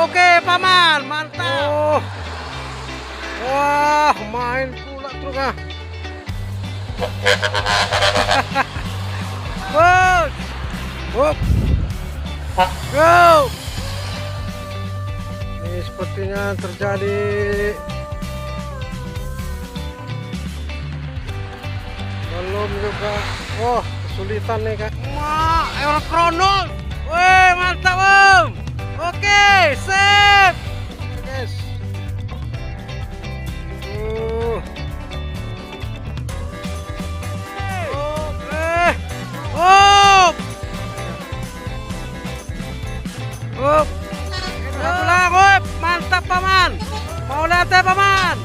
Oke paman, mantap. Oh. Wah, main pula truk ah. Bos. Hop. Go. Ini sepertinya terjadi belum juga. Oh, kesulitan nih kak. Wah, Euro Kronos. Wih, mantap om. Oke, sip. Guys. Oke. Hop. Hop. Pulang, hop. Mantap paman. Mau lihat ya paman.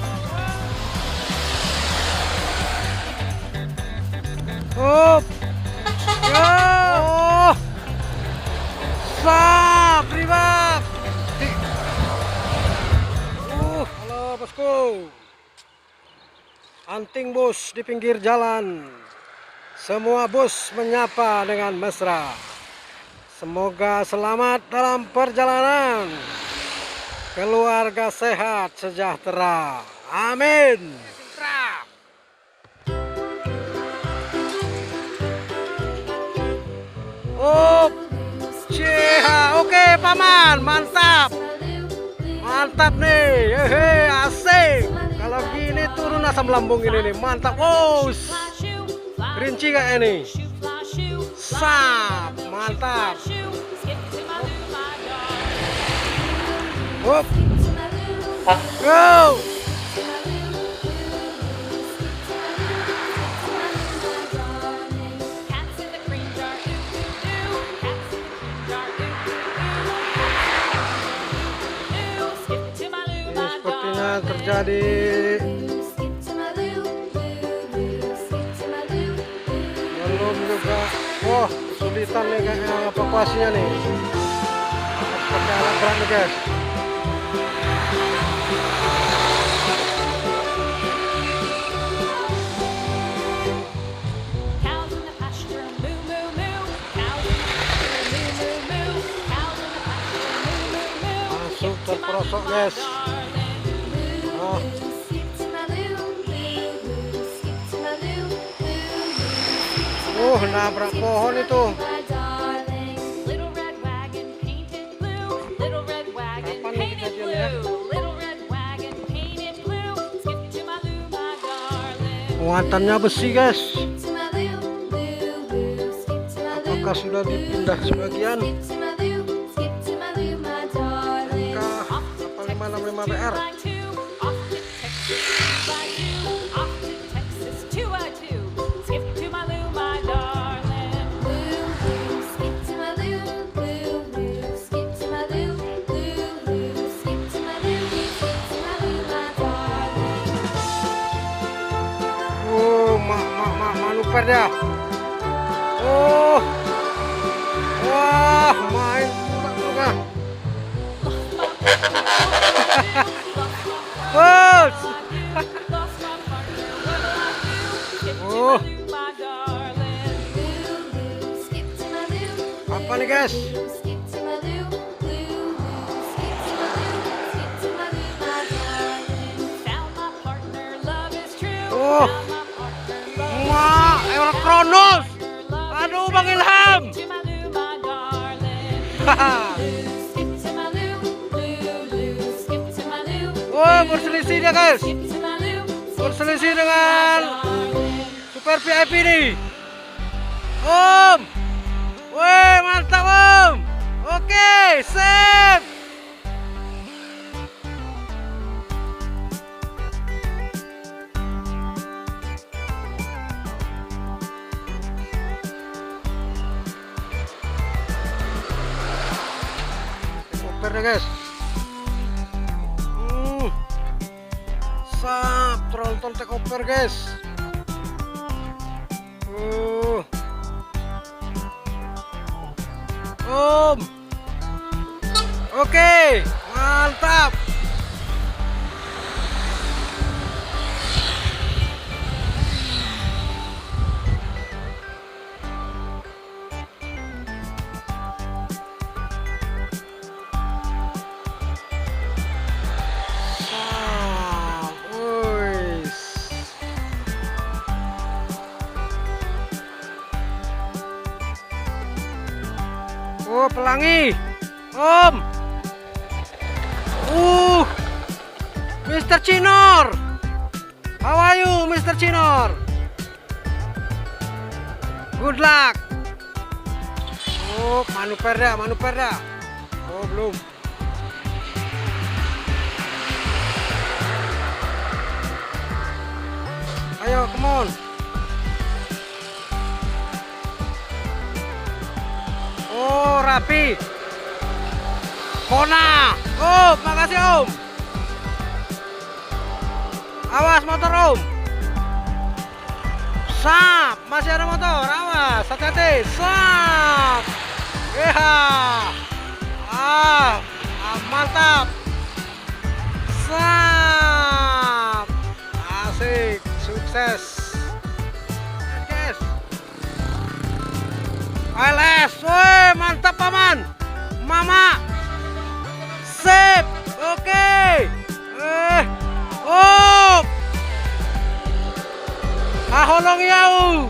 Hop. Yo. Sap, ribak. Halo bosku. Anting bus di pinggir jalan. Semua bus menyapa dengan mesra. Semoga selamat dalam perjalanan. Keluarga sehat sejahtera. Amin. Oh, oke paman, mantap. Mantap nih, hehe, asik. Kalau gini turun asam lambung ini nih, mantap. Oh, rinci kayak ini. Sap, mantap. Hop, go. Sepertinya terjadi belum juga. Oh, kesulitan nih kayaknya evakuasinya nih. Pakai alat berat nih guys. Masuk terperosok guys. Nabrak pohon itu. Kapan nih kejadiannya? Muatannya besi guys. Apakah sudah dipindah sebagian? MK 855BR. Manuver dia. Oh, wah, main pula juga. Bos. Oh, apa nih guys? Oh. Euro Kronos. Aduh Bang Ilham. Oh, berselisih dia guys. Berselisih dengan Super VIP nih. Om. Wih, mantap Om. Oke, sip. Ya guys, sap tronton take over guys. Oke, mantap. Oh, pelangi. Om. Mr. Chinor. How are you, Mr. Chinor? Good luck. Oh, manuver dah. Oh, belum. Ayo, come on. Oh, rapi. Kona. Oh, makasih Om. Awas motor Om. Sap, masih ada motor. Awas, hati-hati. Sap. Mantap. Sap. Asik, sukses. Guys. ALS, woi, mantap paman. Mama. Sip. Oke. Oh. Holong yau.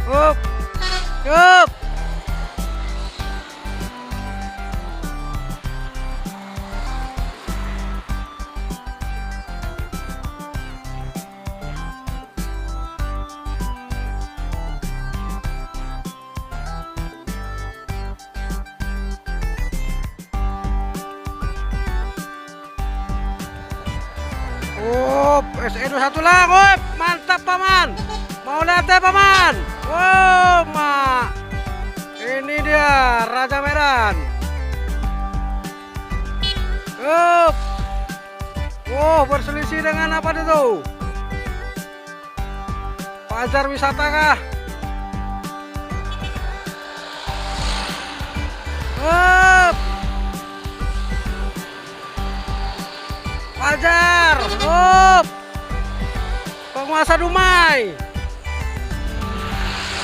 Up. Up. SE21 lang, woi, mantap paman. Mau lihat ya paman? Wow, mak. Ini dia Raja Medan. Wow, berselisih dengan apa itu? Pajar wisata kah? Pajar. Penguasa Dumai.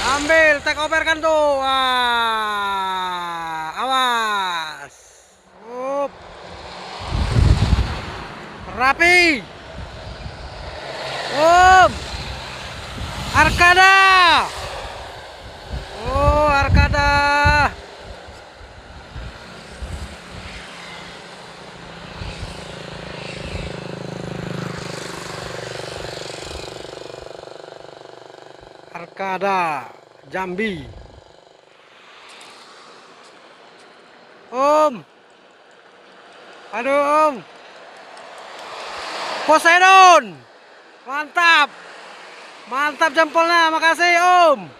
Ambil, take over kan tuh. Wah, awas. Rapi. Arkada. Oh, Arkada. Arkada Jambi. Om. Aduh Om. Poseidon. Mantap. Mantap jempolnya, makasih Om.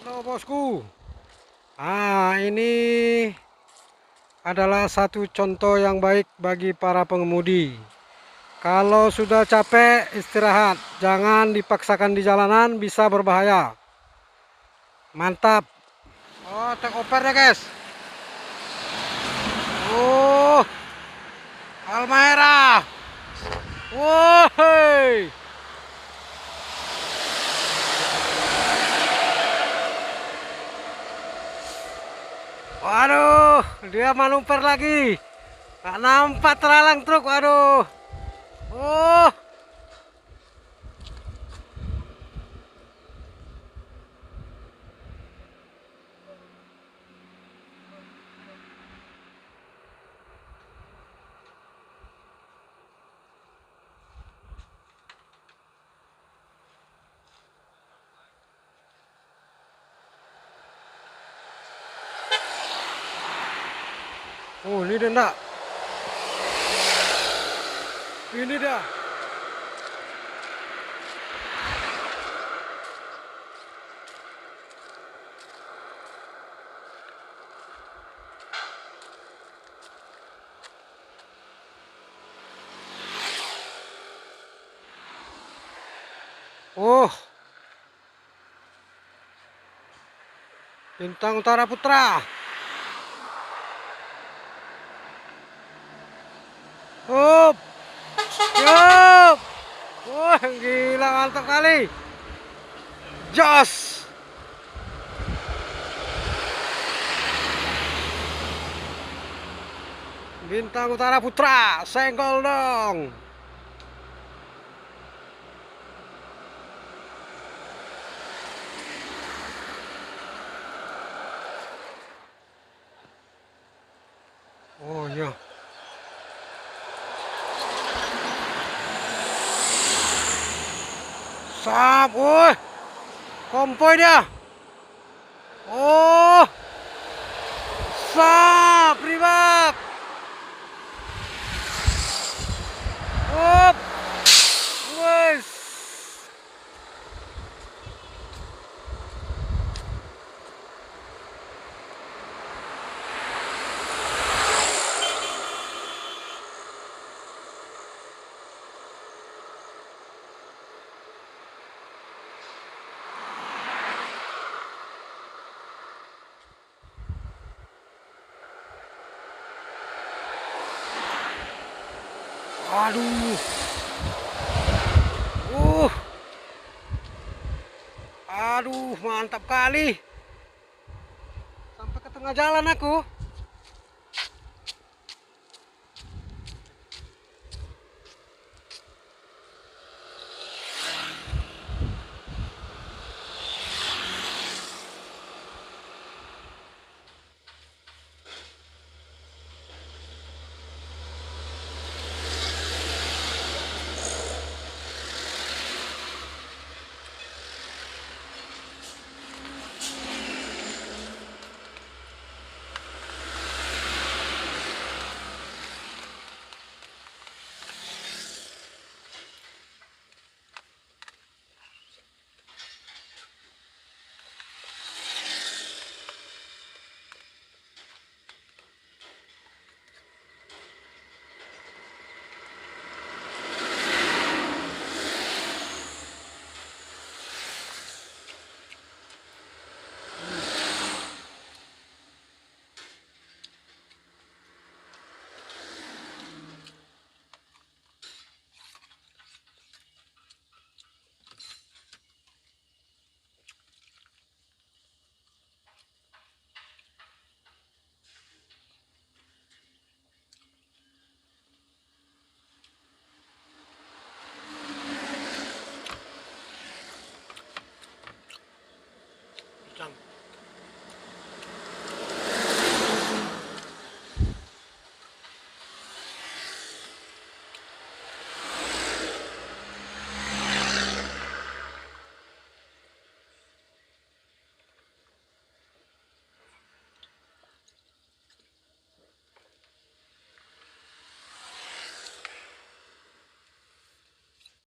Halo bosku. Ini adalah satu contoh yang baik bagi para pengemudi. Kalau sudah capek, istirahat. Jangan dipaksakan di jalanan, bisa berbahaya. Mantap. Oh, take over ya guys. Oh, Halmahera. Woi. Waduh, dia manuver lagi. Gak nampak terhalang truk, waduh. Oh. Oh, ini dia enggak. Ini dia. Oh. Bintang Utara Putra. Up, yup. Wah, gila mantap kali. Jos. Bintang Utara Putra, senggol dong. Oh iya. Sap, woi. Kompoi dia. Oh. Sap, ribak. Up. Wes. Aduh. Uh. Aduh, mantap kali. Sampai ke tengah jalan aku.